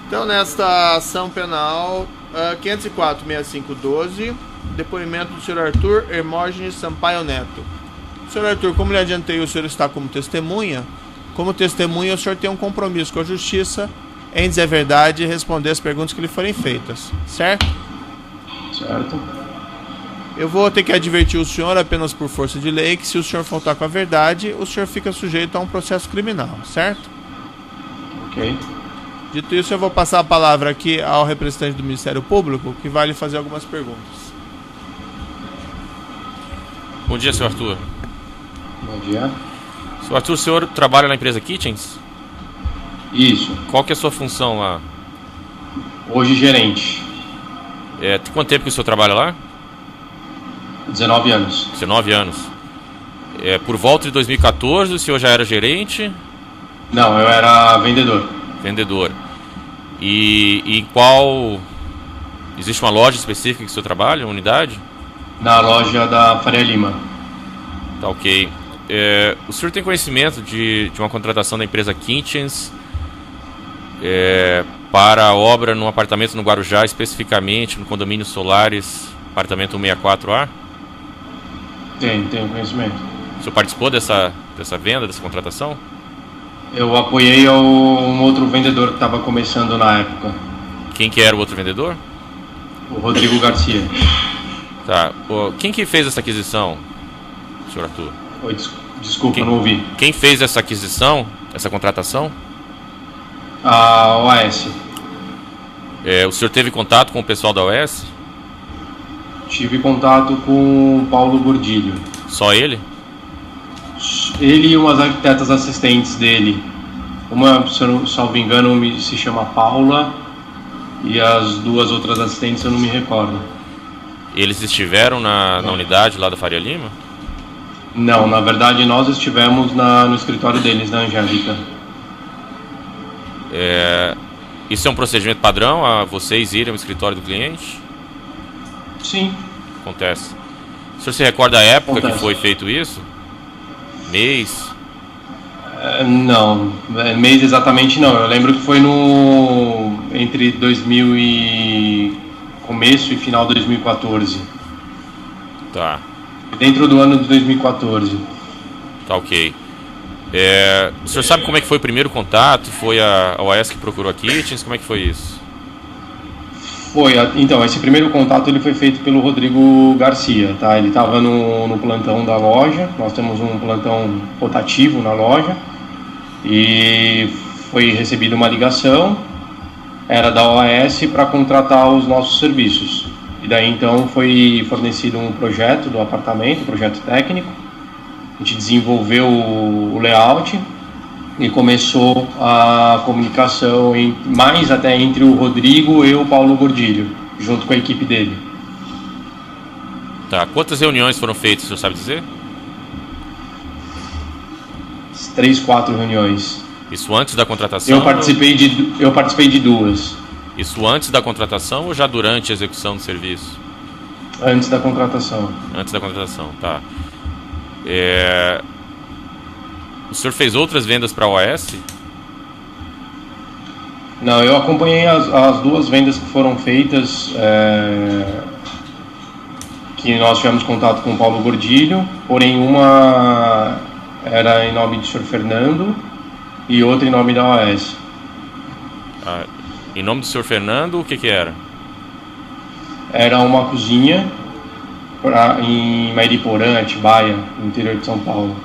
Então, nesta ação penal 504-6512, depoimento do senhor Arthur Hermógenes Sampaio Neto. Senhor Arthur, como lhe adiantei, o senhor está como testemunha. Como testemunha, o senhor tem um compromisso com a justiça em dizer a verdade e responder as perguntas que lhe forem feitas, certo? Certo. Eu vou ter que advertir o senhor apenas por força de lei que se o senhor faltar com a verdade, o senhor fica sujeito a um processo criminal, certo? Ok. Dito isso, eu vou passar a palavra aqui ao representante do Ministério Público, que vai lhe fazer algumas perguntas. Bom dia, senhor Arthur. Bom dia. Senhor Arthur, o senhor trabalha na empresa Kitchens? Isso. Qual que é a sua função lá? Hoje gerente. Tem quanto tempo que o senhor trabalha lá? 19 anos. 19 anos. Por volta de 2014, o senhor já era gerente? Não, eu era vendedor. Vendedor. E em qual... Existe uma loja específica que o senhor trabalha, uma unidade? Na loja da Faria Lima. Tá, ok. O senhor tem conhecimento de uma contratação da empresa Kitchens para a obra num apartamento no Guarujá, especificamente no condomínio Solares, apartamento 164A? Tenho conhecimento. O senhor participou dessa venda, dessa contratação? Eu apoiei um outro vendedor que estava começando na época. Quem que era o outro vendedor? O Rodrigo Garcia. Tá. Quem que fez essa aquisição, senhor Arthur? Oi, desculpa, não ouvi. Quem fez essa aquisição, essa contratação? A OAS. O senhor teve contato com o pessoal da OAS? Tive contato com o Paulo Gordilho. Só ele? Ele e umas arquitetas assistentes dele. Uma, se eu não salvo engano, se chama Paula, e as duas outras assistentes eu não me recordo. Eles estiveram na unidade lá da Faria Lima? Não, na verdade nós estivemos no escritório deles, na Angélica. Isso é um procedimento padrão, a vocês irem ao escritório do cliente? Sim. Acontece. O senhor se recorda a época Acontece. que foi feito isso? Mês? Não, mês exatamente não. Eu lembro que foi entre 2000 e começo e final de 2014. Tá. Dentro do ano de 2014. Tá, ok. O senhor sabe como é que foi o primeiro contato? Foi a OAS que procurou a Kitchens? Como é que foi isso? Então, esse primeiro contato ele foi feito pelo Rodrigo Garcia, tá? Ele estava no plantão da loja, nós temos um plantão rotativo na loja, e foi recebida uma ligação, era da OAS para contratar os nossos serviços. E daí então foi fornecido um projeto do apartamento, um projeto técnico, a gente desenvolveu o layout, e começou a comunicação mais até entre o Rodrigo e o Paulo Gordilho, junto com a equipe dele. Tá. Quantas reuniões foram feitas, o senhor sabe dizer? 3, 4 reuniões. Isso antes da contratação? Eu participei de 2. Isso antes da contratação ou já durante a execução do serviço? Antes da contratação. Antes da contratação, tá. O senhor fez outras vendas para a OAS? Não, eu acompanhei as duas vendas que foram feitas, que nós tivemos contato com o Paulo Gordilho, porém uma era em nome do Sr. Fernando e outra em nome da OAS. Em nome do senhor Fernando, o que era? Era uma cozinha em Mairiporã, Atibaia, no interior de São Paulo.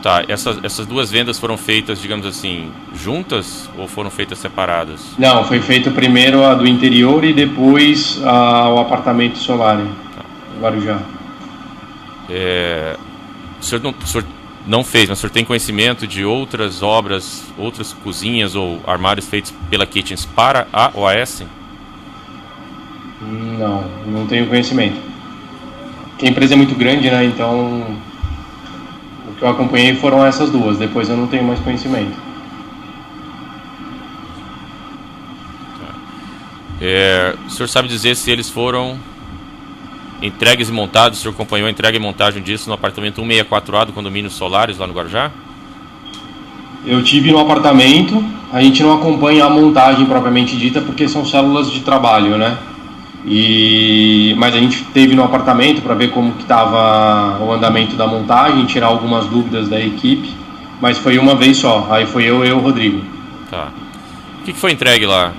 Tá, essas duas vendas foram feitas, digamos assim, juntas ou foram feitas separadas? Não, foi feito primeiro a do interior e depois o apartamento solar, Guarujá. O senhor não fez, mas o senhor tem conhecimento de outras obras, outras cozinhas ou armários feitos pela Kitchens para a OAS? Não tenho conhecimento. Porque a empresa é muito grande, né? Então, o que eu acompanhei foram essas duas. Depois eu não tenho mais conhecimento. O senhor sabe dizer se eles foram entregues e montados? O senhor acompanhou a entrega e montagem disso no apartamento 164A do condomínio Solares, lá no Guarujá? Eu tive no apartamento, a gente não acompanha a montagem propriamente dita, porque são células de trabalho, né? Mas a gente teve no apartamento para ver como que estava o andamento da montagem, tirar algumas dúvidas da equipe, mas foi uma vez só, aí foi eu e o Rodrigo. Tá. O que foi entregue lá?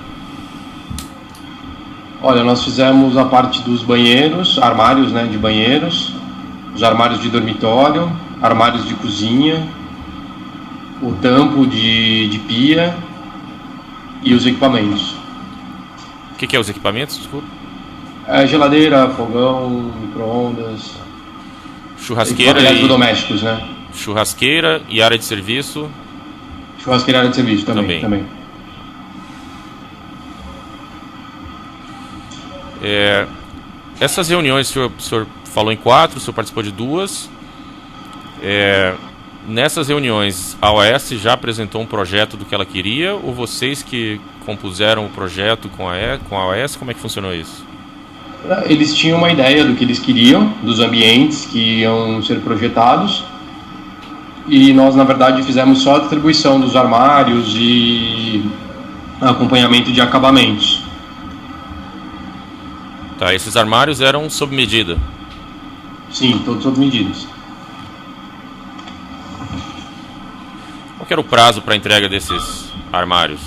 Olha, nós fizemos a parte dos banheiros, armários, né, de banheiros, os armários de dormitório, armários de cozinha, o tampo de pia e os equipamentos. O que é os equipamentos, desculpa? Geladeira, fogão, micro-ondas, churrasqueira e eletrodomésticos, né? Churrasqueira e área de serviço? Churrasqueira e área de serviço também. Essas reuniões, o senhor falou em 4, o senhor participou de 2. Nessas reuniões, a OAS já apresentou um projeto do que ela queria, ou vocês que compuseram o projeto com a OAS? Como é que funcionou isso? Eles tinham uma ideia do que eles queriam, dos ambientes que iam ser projetados, e nós, na verdade, fizemos só a distribuição dos armários e acompanhamento de acabamentos. Tá, esses armários eram sob medida? Sim, todos sob medidas. Qual que era o prazo para a entrega desses armários?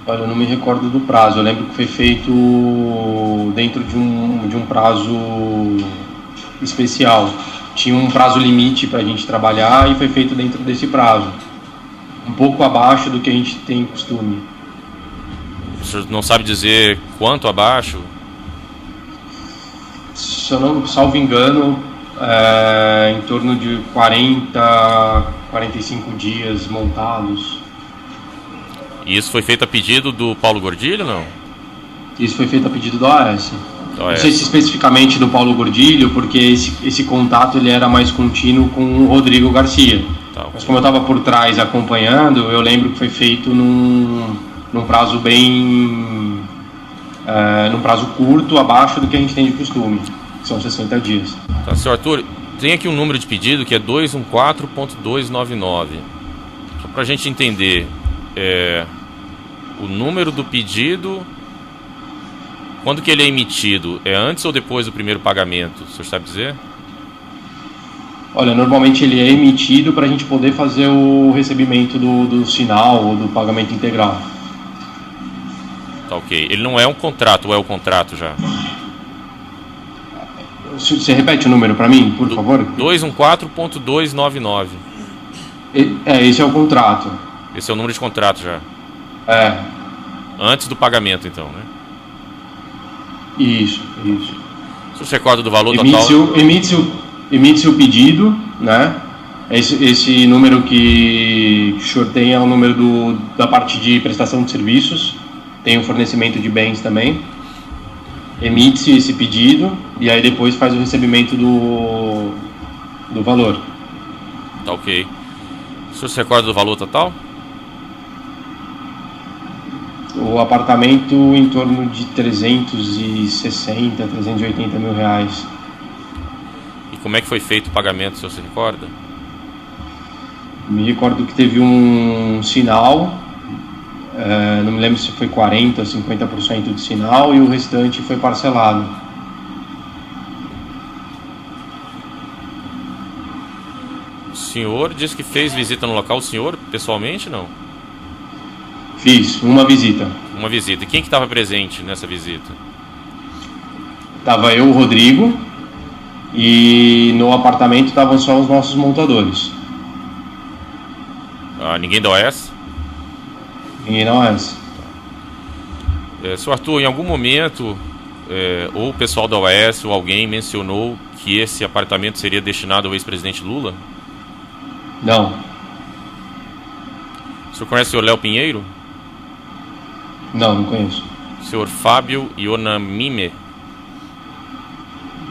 Olha, eu não me recordo do prazo. Eu lembro que foi feito dentro de um prazo especial. Tinha um prazo limite para a gente trabalhar e foi feito dentro desse prazo. Um pouco abaixo do que a gente tem costume. O senhor não sabe dizer quanto abaixo? Se eu não salvo engano, em torno de 45 dias montados. E isso foi feito a pedido do Paulo Gordilho, não? Isso foi feito a pedido da OAS. Não sei se especificamente do Paulo Gordilho, porque esse contato ele era mais contínuo com o Rodrigo Garcia. Tá, okay. Mas como eu estava por trás acompanhando, eu lembro que foi feito num prazo num prazo curto, abaixo do que a gente tem de costume, que são 60 dias. Tá, senhor Arthur, tem aqui um número de pedido que é 214.299. Só para a gente entender, o número do pedido, quando que ele é emitido? É antes ou depois do primeiro pagamento? O senhor sabe dizer? Olha, normalmente ele é emitido para a gente poder fazer o recebimento do sinal ou do pagamento integral. Tá, ok. Ele não é um contrato, ou é o contrato já? Você repete o número para mim, por favor? 214.299. Esse é o contrato. Esse é o número de contrato já? Antes do pagamento, então, né? Isso. O senhor se recorda do valor total? Emite-se o pedido, né? Esse número que o senhor tem é o número da parte de prestação de serviços. Tem o fornecimento de bens também. Emite-se esse pedido e aí depois faz o recebimento do valor. Tá, ok. O senhor se recorda do valor total? O apartamento em torno de 360, 380 mil reais. E como é que foi feito o pagamento, o senhor se recorda? Me recordo que teve um sinal, não me lembro se foi 40% ou 50% de sinal e o restante foi parcelado. O senhor disse que fez visita no local, o senhor pessoalmente não? Fiz uma visita. Uma visita. E quem que estava presente nessa visita? Tava eu, o Rodrigo, e no apartamento estavam só os nossos montadores. Ninguém da OAS? Ninguém da OAS. Senhor Arthur, em algum momento, ou o pessoal da OAS ou alguém mencionou que esse apartamento seria destinado ao ex-presidente Lula? Não. O senhor conhece o senhor Léo Pinheiro? Não conheço. O senhor Fábio Ionamime?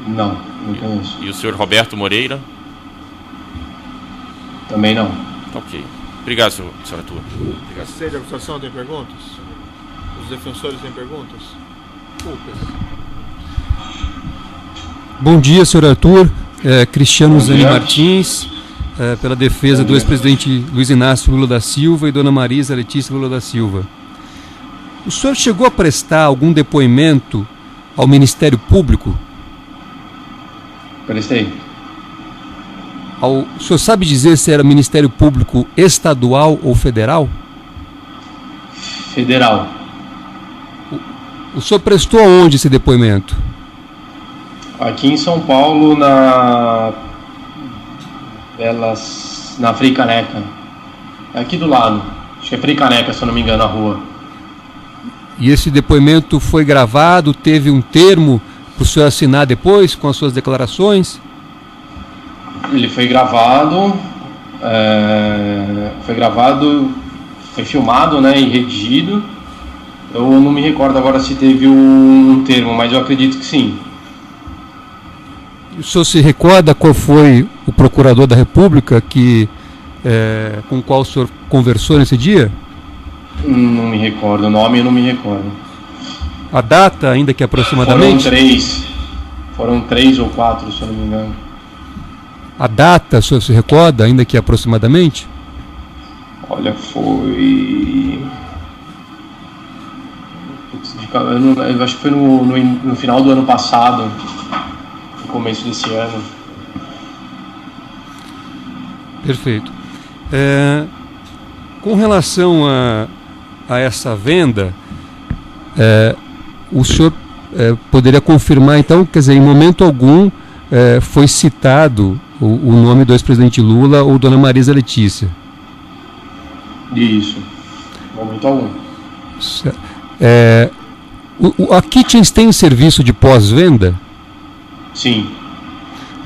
Não conheço. E o senhor Roberto Moreira? Também não. Ok. Obrigado, senhor Arthur. A sede de acusação tem perguntas? Os defensores têm perguntas? Poucas. Bom dia, senhor Arthur. Cristiano Zani Martins. pela defesa do ex-presidente Luiz Inácio Lula da Silva e dona Marisa Letícia Lula da Silva. O senhor chegou a prestar algum depoimento ao Ministério Público? Prestei. O senhor sabe dizer se era Ministério Público estadual ou federal? Federal. O senhor prestou aonde esse depoimento? Aqui em São Paulo, na Frei Caneca. Aqui do lado. Acho que é Frei Caneca, se eu não me engano, a rua. E esse depoimento foi gravado, teve um termo para o senhor assinar depois com as suas declarações? Ele foi gravado, foi filmado, né, e redigido. Eu não me recordo agora se teve um termo, mas eu acredito que sim. O senhor se recorda qual foi o procurador da República com o qual o senhor conversou nesse dia? Não me recordo, o nome eu não me recordo. A data, ainda que aproximadamente? Foram três ou quatro, se eu não me engano. A data, o senhor se recorda, ainda que aproximadamente? Olha, foi... Eu acho que foi no final do ano passado, no começo desse ano. Perfeito. Com relação a essa venda, o senhor poderia confirmar, então, quer dizer, em momento algum foi citado o nome do ex-presidente Lula ou dona Marisa Letícia? Isso, em momento algum. A Kitchens tem serviço de pós-venda? Sim.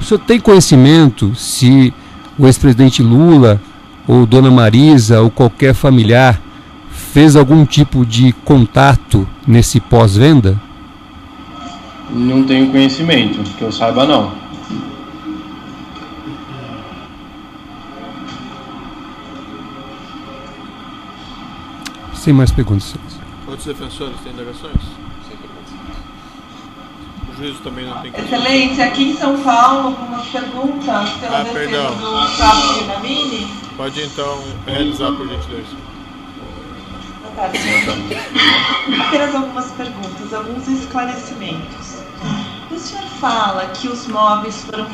O senhor tem conhecimento se o ex-presidente Lula ou dona Marisa ou qualquer familiar fez algum tipo de contato nesse pós-venda? Não tenho conhecimento, que eu saiba não. Sem mais perguntas. Outros defensores têm indagações? Sem perguntas. O juízo também não tem questões. Excelência, aqui em São Paulo, algumas perguntas pela defesa do Cabo Dinamini. Pode então realizar, por gentileza. Boa tarde, senhor. Apenas algumas perguntas, alguns esclarecimentos. O senhor fala que os móveis foram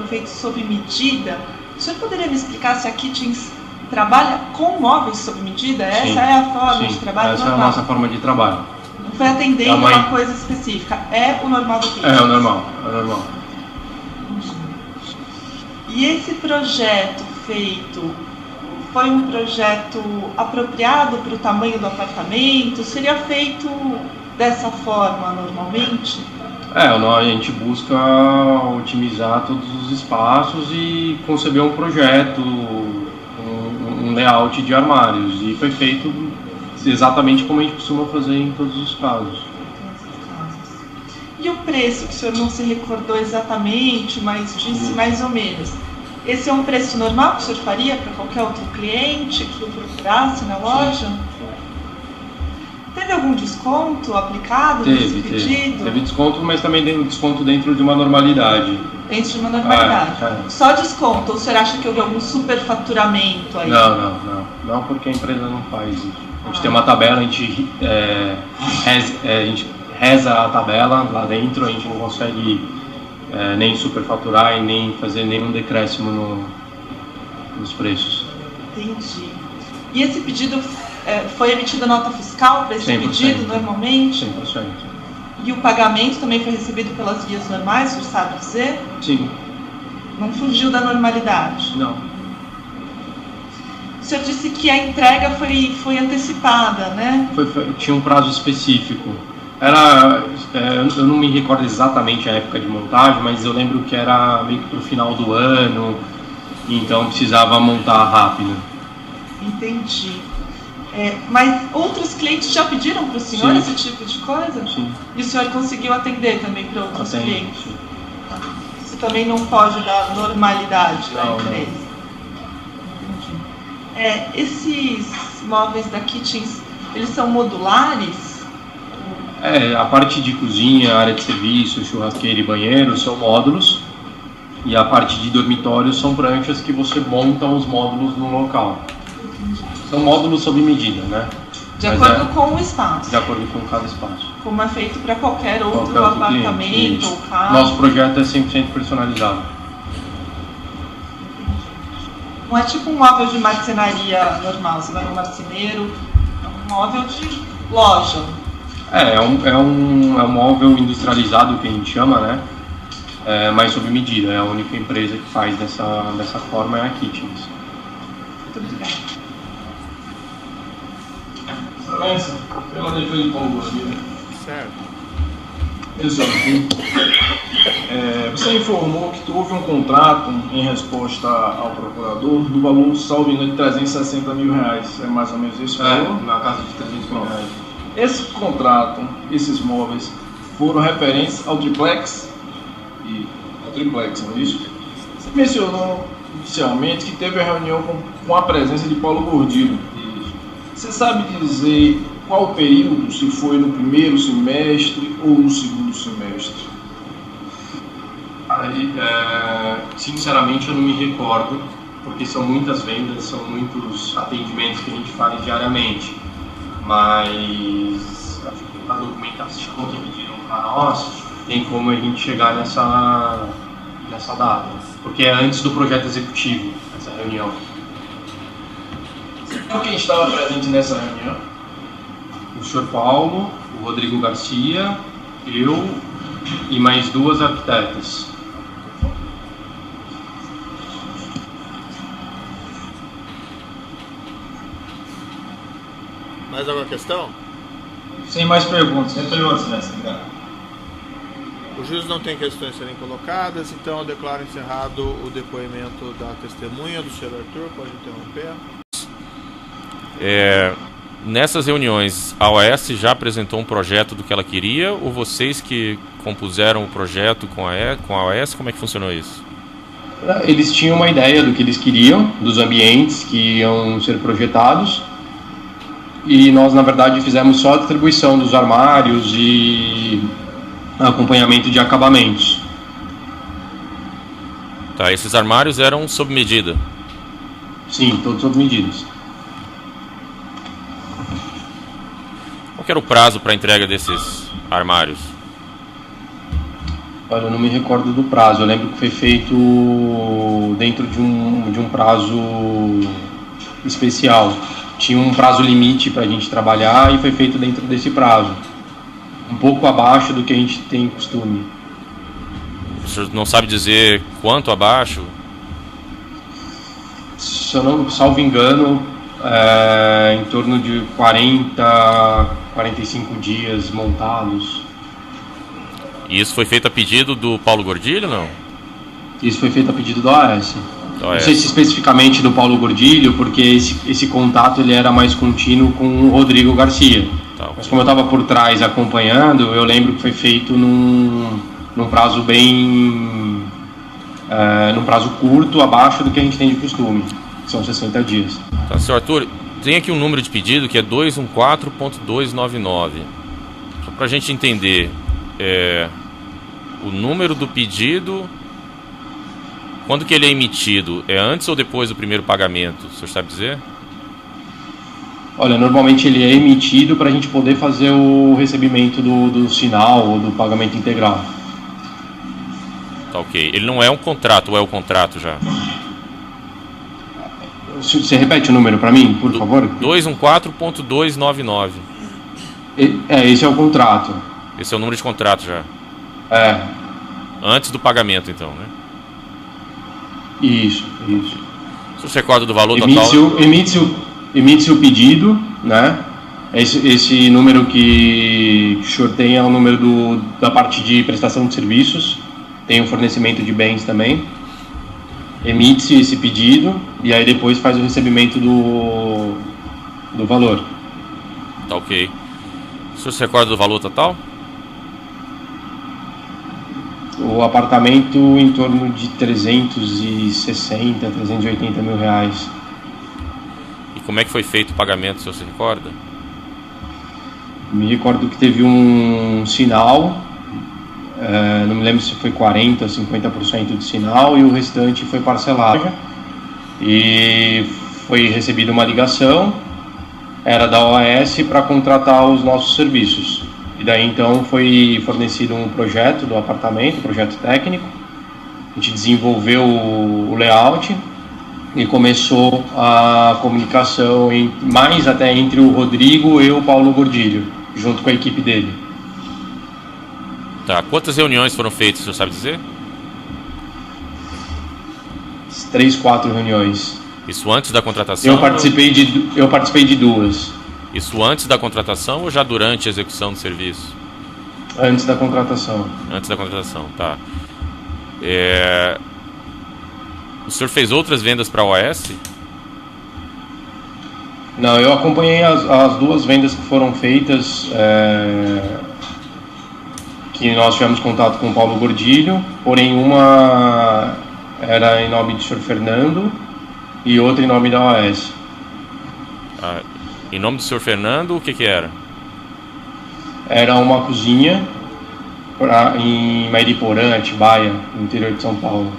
feitos sob medida. O senhor poderia me explicar se a Kitchens trabalha com móveis sob medida? Essa Sim, é a forma sim, de trabalho essa normal? é a nossa forma de trabalho. Não foi atendendo uma coisa específica, é o normal do Kitchens? É o normal, é o normal. E esse projeto feito foi um projeto apropriado para o tamanho do apartamento? Seria feito dessa forma normalmente? A gente busca otimizar todos os espaços e conceber um projeto, um layout de armários. E foi feito exatamente como a gente costuma fazer em todos os casos. E o preço, que o senhor não se recordou exatamente, mas disse mais ou menos. Esse é um preço normal que o senhor faria para qualquer outro cliente que o procurasse na loja? Teve algum desconto aplicado nesse pedido? Teve desconto, mas também tem um desconto dentro de uma normalidade. Dentro de uma normalidade. Só desconto? Ou o senhor acha que houve algum superfaturamento aí? Não, porque a empresa não faz isso. A gente tem uma tabela, a gente reza a tabela lá dentro, a gente não consegue nem superfaturar e nem fazer nenhum decréscimo nos preços. Entendi. E esse pedido foi emitida nota fiscal para esse 100%, pedido normalmente? 100%. E o pagamento também foi recebido pelas vias normais, o senhor sabe dizer? Sim. Não fugiu da normalidade? Não. O senhor disse que a entrega foi antecipada, né? Tinha um prazo específico. Eu não me recordo exatamente a época de montagem, mas eu lembro que era meio que pro final do ano, então precisava montar rápido. Entendi. Mas outros clientes já pediram para o senhor Sim. esse tipo de coisa? Sim. E o senhor conseguiu atender também para outros clientes? Sim. Isso também não foge da normalidade da empresa? Entendi. Esses móveis da Kitchens, eles são modulares? A parte de cozinha, área de serviço, churrasqueira e banheiro são módulos. E a parte de dormitórios são pranchas que você monta os módulos no local. São módulos sob medida, né? De acordo com o espaço. De acordo com cada espaço. Como é feito para qualquer outro apartamento ou casa. Nosso projeto é 100% personalizado. Não é tipo um móvel de marcenaria normal, você vai no marceneiro, é um móvel de loja. É um móvel industrializado que a gente chama, né? Mas sob medida. É a única empresa que faz dessa forma, é a Kitchens. Muito obrigada. Excelência, pela defesa de Paulo Gordia. Certo. Você informou que houve um contrato em resposta ao procurador do valor, salvo engano, de 360 mil reais. É mais ou menos isso? Na casa de 300 mil reais. Esse contrato, esses móveis, foram referentes ao triplex? Ao triplex, não é isso? Você mencionou inicialmente que teve a reunião com a presença de Paulo Gordilho. Você sabe dizer qual período, se foi no primeiro semestre ou no segundo semestre? Sinceramente eu não me recordo, porque são muitas vendas, são muitos atendimentos que a gente faz diariamente. Mas acho que a documentação que pediram para nós tem como a gente chegar nessa data, porque é antes do projeto executivo, essa reunião. Quem estava presente nessa reunião? O senhor Paulo, o Rodrigo Garcia, eu e mais 2 arquitetas. Mais alguma questão? Sem mais perguntas. Sem perguntas, mestre. O juiz não tem questões a serem colocadas, então eu declaro encerrado o depoimento da testemunha do senhor Arthur. Pode interromper. Nessas reuniões, a OAS já apresentou um projeto do que ela queria, ou vocês que compuseram o projeto com a OAS? Como é que funcionou isso? Eles tinham uma ideia do que eles queriam, dos ambientes que iam ser projetados, e nós, na verdade, fizemos só a distribuição dos armários e acompanhamento de acabamentos. Tá, esses armários eram sob medida? Sim, todos sob medidas. Qual que era o prazo para a entrega desses armários? Olha, eu não me recordo do prazo. Eu lembro que foi feito dentro de um prazo especial. Tinha um prazo limite para a gente trabalhar e foi feito dentro desse prazo. Um pouco abaixo do que a gente tem costume. O senhor não sabe dizer quanto abaixo? Se eu não salvo engano, em torno de 45 dias montados. E isso foi feito a pedido do Paulo Gordilho, não? Isso foi feito a pedido da OAS. Não sei se especificamente do Paulo Gordilho, porque esse contato ele era mais contínuo com o Rodrigo Garcia. Tá, okay. Mas como eu estava por trás acompanhando, eu lembro que foi feito num prazo bem... num prazo curto, abaixo do que a gente tem de costume. São 60 dias. Tá, senhor Arthur, tem aqui um número de pedido que é 214.299. Só para a gente entender, o número do pedido, quando que ele é emitido? É antes ou depois do primeiro pagamento? O senhor sabe dizer? Olha, normalmente ele é emitido para a gente poder fazer o recebimento do sinal ou do pagamento integral. Tá, ok. Ele não é um contrato, ou é o contrato já? Você repete o número para mim, por favor? 214.299. Esse é o contrato. Esse é o número de contrato já? Antes do pagamento, então, né? Isso. O senhor se recorda do valor total? Emite-se o pedido, né? Esse número que o senhor tem é o número da parte de prestação de serviços. Tem o fornecimento de bens também. Emite-se esse pedido e aí depois faz o recebimento do valor. Tá, ok. O senhor se recorda do valor total? O apartamento em torno de 360, 380 mil reais. E como é que foi feito o pagamento, o senhor se recorda? Me recordo que teve um sinal não me lembro se foi 40% ou 50% de sinal, e o restante foi parcelado. E foi recebida uma ligação, era da OAS, para contratar os nossos serviços. E daí então foi fornecido um projeto do apartamento, projeto técnico. A gente desenvolveu o layout e começou a comunicação mais até entre o Rodrigo e o Paulo Gordilho, junto com a equipe dele. Tá, quantas reuniões foram feitas, o senhor sabe dizer? 3, 4 reuniões. Isso antes da contratação? Eu participei de 2. Isso antes da contratação ou já durante a execução do serviço? Antes da contratação. Antes da contratação, tá. O senhor fez outras vendas para a OAS? Não, eu acompanhei as 2 vendas que foram feitas, que nós tivemos contato com o Paulo Gordilho, porém uma era em nome do senhor Fernando e outra em nome da OAS. Em nome do senhor Fernando, o que era? Era uma cozinha em Mairiporã, Atibaia, no interior de São Paulo.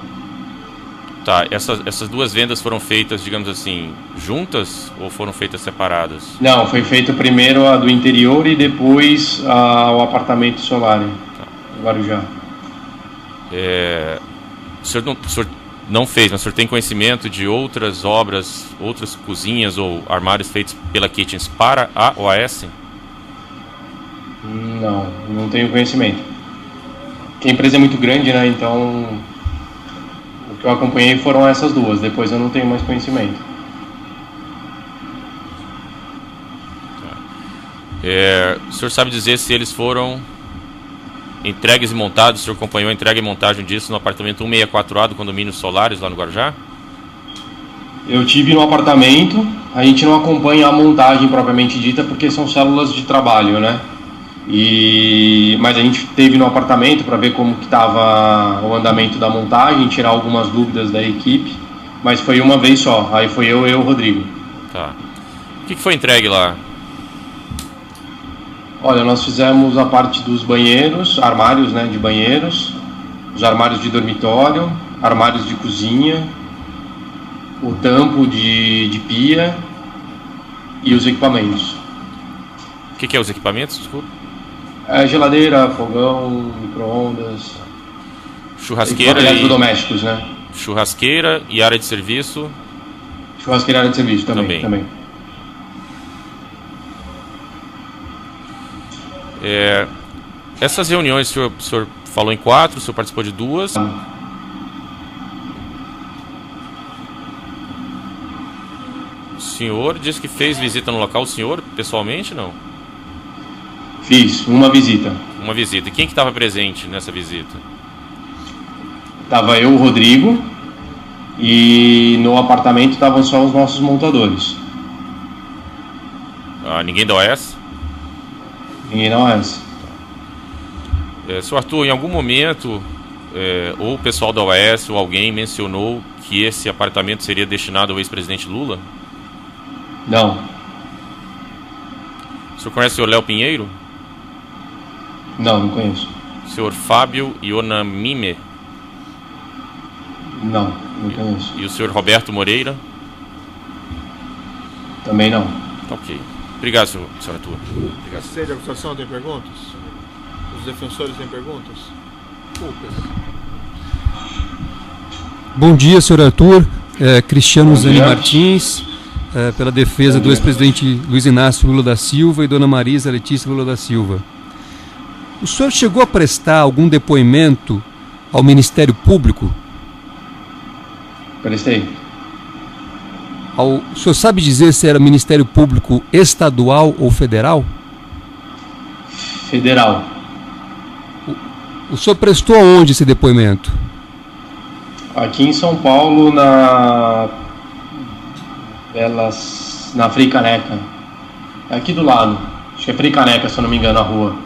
Tá, essas 2 vendas foram feitas, digamos assim, juntas ou foram feitas separadas? Não, foi feito primeiro a do interior e depois o apartamento solar, Guarujá. O senhor não fez, mas o senhor tem conhecimento de outras obras, outras cozinhas ou armários feitos pela Kitchens para a OAS? Não tenho conhecimento. Porque a empresa é muito grande, né? Então, o que eu acompanhei foram essas 2. Depois eu não tenho mais conhecimento. O senhor sabe dizer se eles foram entregues e montados? O senhor acompanhou a entrega e montagem disso no apartamento 164A do condomínio Solares, lá no Guarujá? Eu tive no apartamento. A gente não acompanha a montagem propriamente dita, porque são células de trabalho, né? Mas a gente teve no apartamento para ver como que estava o andamento da montagem, tirar algumas dúvidas da equipe, mas foi uma vez só. Aí foi eu e o Rodrigo. Tá. O que foi entregue lá? Olha, nós fizemos a parte dos banheiros, armários, né, de banheiros, os armários de dormitório, armários de cozinha, o tampo de pia e os equipamentos. O que é os equipamentos, desculpa? Geladeira, fogão, micro-ondas, churrasqueira e eletrodomésticos, né? Churrasqueira e área de serviço? Churrasqueira e área de serviço também. Essas reuniões, o senhor falou em 4, o senhor participou de 2. O senhor disse que fez visita no local, o senhor pessoalmente não? Fiz uma visita. Uma visita. E quem que estava presente nessa visita? Tava eu, o Rodrigo, e no apartamento estavam só os nossos montadores. Ninguém da OAS? Ninguém da OAS. Senhor Arthur, em algum momento, ou o pessoal da OAS ou alguém mencionou que esse apartamento seria destinado ao ex-presidente Lula? Não. O senhor conhece o senhor Léo Pinheiro? Não conheço. O senhor Fábio Ionamime? Não conheço. E o senhor Roberto Moreira? Também não. Ok. Obrigado, senhor Arthur. A sede de acusação tem perguntas? Os defensores têm perguntas? Bom dia, senhor Arthur. Cristiano Zani Martins, pela defesa do ex-presidente Luiz Inácio Lula da Silva e dona Marisa Letícia Lula da Silva. O senhor chegou a prestar algum depoimento ao Ministério Público? Prestei. O senhor sabe dizer se era Ministério Público estadual ou federal? Federal. O senhor prestou aonde esse depoimento? Aqui em São Paulo, na Frei Caneca. Aqui do lado. Acho que é Frei Caneca, se eu não me engano, a rua.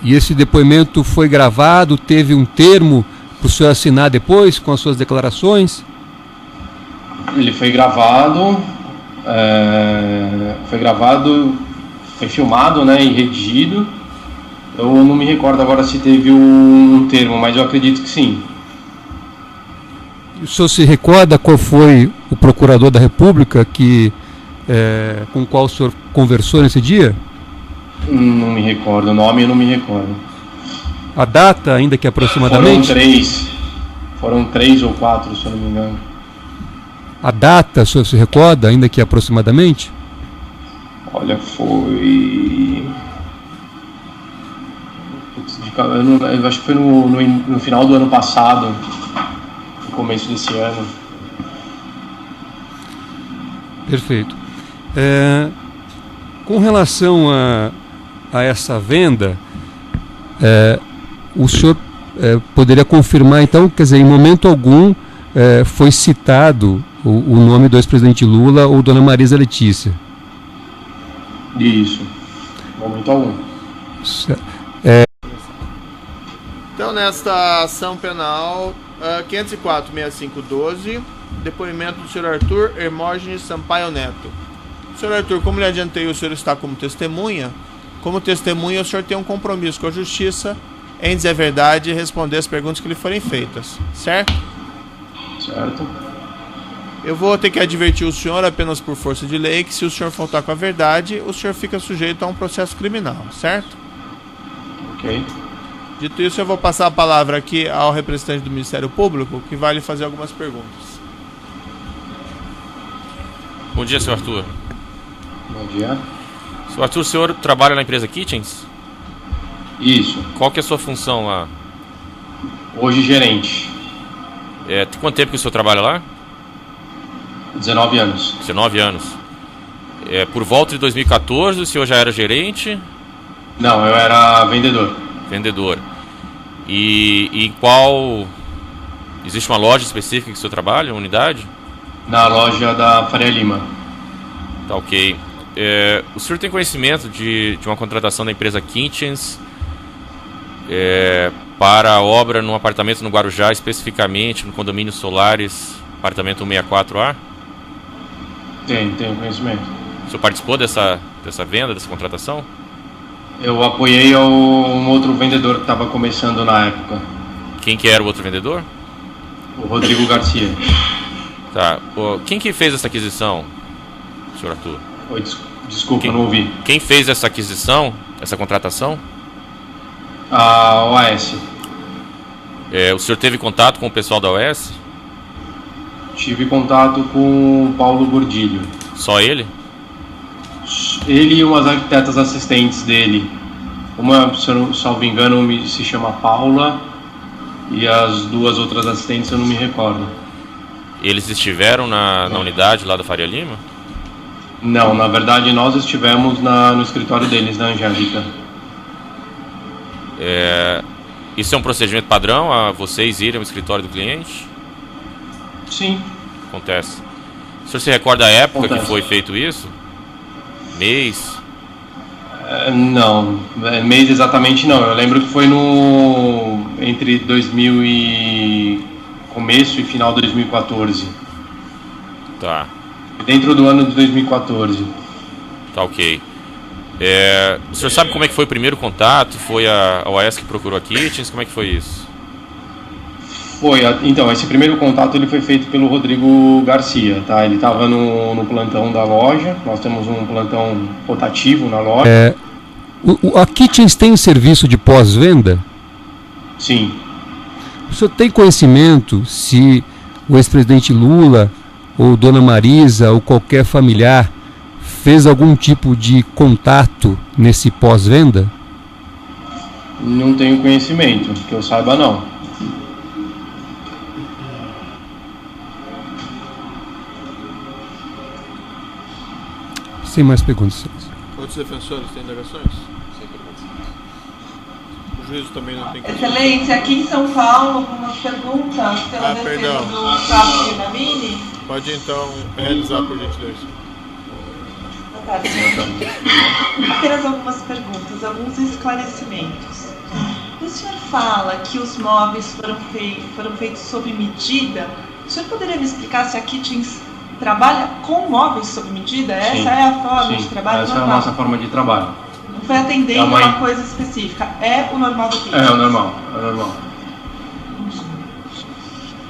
E esse depoimento foi gravado, teve um termo para o senhor assinar depois com as suas declarações? Ele foi gravado, foi filmado, né, e redigido, Eu não me recordo agora se teve um termo, mas eu acredito que sim. O senhor se recorda qual foi o procurador da República com o qual o senhor conversou nesse dia? Não me recordo, o nome eu não me recordo. A data, ainda que aproximadamente? Foram três ou quatro, se eu não me engano. A data, o senhor se recorda, ainda que aproximadamente? Olha, foi... Eu acho que foi no final do ano passado, no começo desse ano. Perfeito. Com relação a essa venda, o senhor poderia confirmar, então, quer dizer, em momento algum foi citado o nome do ex-presidente Lula ou Dona Marisa Letícia? Isso, momento algum. Então, nesta ação penal 504-6512, depoimento do senhor Arthur Hermógenes Sampaio Neto. Senhor Arthur, como lhe adiantei, o senhor está como testemunha. Como testemunha, o senhor tem um compromisso com a justiça em dizer a verdade e responder as perguntas que lhe forem feitas, certo? Certo. Eu vou ter que advertir o senhor apenas por força de lei que se o senhor faltar com a verdade, o senhor fica sujeito a um processo criminal, certo? Ok. Dito isso, eu vou passar a palavra aqui ao representante do Ministério Público, que vai lhe fazer algumas perguntas. Bom dia, senhor Arthur. Bom dia. Senhor Arthur, o senhor trabalha na empresa Kitchens? Isso. Qual que é a sua função lá? Hoje gerente. Tem quanto tempo que o senhor trabalha lá? 19 anos. 19 anos. Por volta de 2014, o senhor já era gerente? Não, eu era vendedor. Vendedor. E em qual... Existe uma loja específica que o senhor trabalha, uma unidade? Na loja da Faria Lima. Tá, ok. O senhor tem conhecimento de uma contratação da empresa Kitchens para a obra num apartamento no Guarujá, especificamente no condomínio Solares, apartamento 164A? Tenho conhecimento. O senhor participou dessa venda, dessa contratação? Eu apoiei um outro vendedor que estava começando na época. Quem que era o outro vendedor? O Rodrigo Garcia. Tá. Quem que fez essa aquisição, senhor Arthur? Oi, desculpa, não ouvi. Quem fez essa aquisição, essa contratação? A OAS. O senhor teve contato com o pessoal da OAS? Tive contato com o Paulo Gordilho. Só ele? Ele e umas arquitetas assistentes dele. Uma, se eu não salvo engano, se chama Paula, e as duas outras assistentes eu não me recordo. Eles estiveram na unidade lá da Faria Lima? Não, na verdade nós estivemos no escritório deles, na Angélica. Isso é um procedimento padrão, a vocês irem ao escritório do cliente? Sim. Acontece. O senhor se recorda da época Acontece. que foi feito isso? Mês? Não, mês exatamente não. Eu lembro que foi entre 2000 e começo e final de 2014. Tá. Dentro do ano de 2014. Tá, ok. O senhor sabe como é que foi o primeiro contato? Foi a OAS que procurou a Kitchens? Como é que foi isso? Então, esse primeiro contato ele foi feito pelo Rodrigo Garcia, tá? Ele estava no plantão da loja. Nós temos um plantão rotativo na loja. A Kitchens tem serviço de pós-venda? Sim. O senhor tem conhecimento se o ex-presidente Lula ou Dona Marisa ou qualquer familiar fez algum tipo de contato nesse pós-venda? Não tenho conhecimento, que eu saiba não. Sem mais perguntas. Outros defensores têm indagações? Sem perguntas. O juízo também não tem questões. Excelência, aqui em São Paulo, algumas perguntas pela defesa perdão. do Cabo Dinamini. Pode então realizar, por gentileza. Boa tarde, senhor. Apenas algumas perguntas, alguns esclarecimentos. O senhor fala que os móveis foram feitos sob medida. O senhor poderia me explicar se a Kitchens trabalha com móveis sob medida? Essa Sim. é a forma Sim. de trabalho Essa normal? é a nossa forma de trabalho. Não foi atendendo É uma coisa específica, é o normal do cliente. É o normal, é o normal.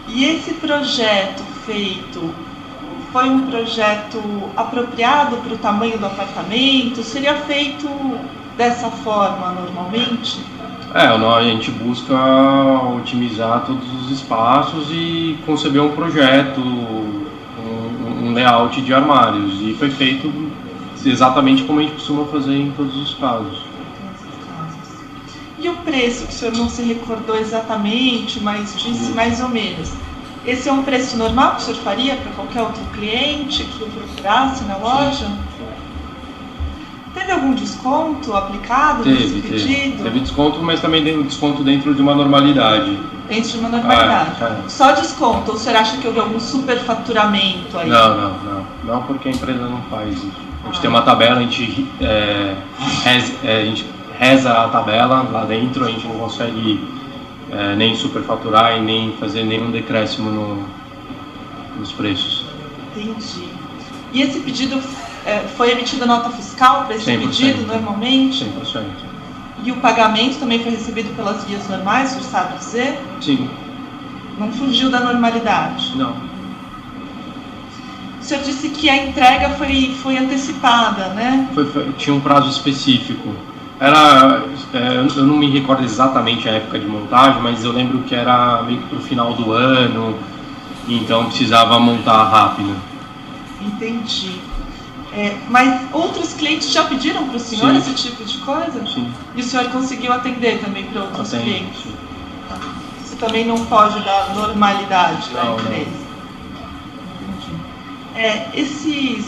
E esse projeto feito foi um projeto apropriado para o tamanho do apartamento? Seria feito dessa forma normalmente? A gente busca otimizar todos os espaços e conceber um projeto, um layout de armários. E foi feito exatamente como a gente costuma fazer em todos os casos. E o preço, que o senhor não se recordou exatamente, mas disse mais ou menos. Esse é um preço normal que o senhor faria para qualquer outro cliente que o procurasse na loja? Teve algum desconto aplicado nesse pedido? Teve desconto, mas também tem um desconto dentro de uma normalidade. Dentro de uma normalidade. Só desconto? Ou o senhor acha que houve algum superfaturamento aí? Não, porque a empresa não faz isso. A gente tem uma tabela, a gente reza a tabela lá dentro, a gente não consegue nem superfaturar e nem fazer nenhum decréscimo nos preços. Entendi. E esse pedido foi emitida nota fiscal para esse 100%, pedido normalmente? 100%. E o pagamento também foi recebido pelas vias normais, o senhor sabe dizer? Sim. Não fugiu da normalidade? Não. O senhor disse que a entrega foi antecipada, né? Tinha um prazo específico. Eu não me recordo exatamente a época de montagem, mas eu lembro que era meio que pro final do ano, então precisava montar rápido. Entendi. Mas outros clientes já pediram para o senhor esse tipo de coisa? Sim. E o senhor conseguiu atender também para outros clientes? Sim. Isso também não foge da normalidade da empresa? Não. Entendi. Esses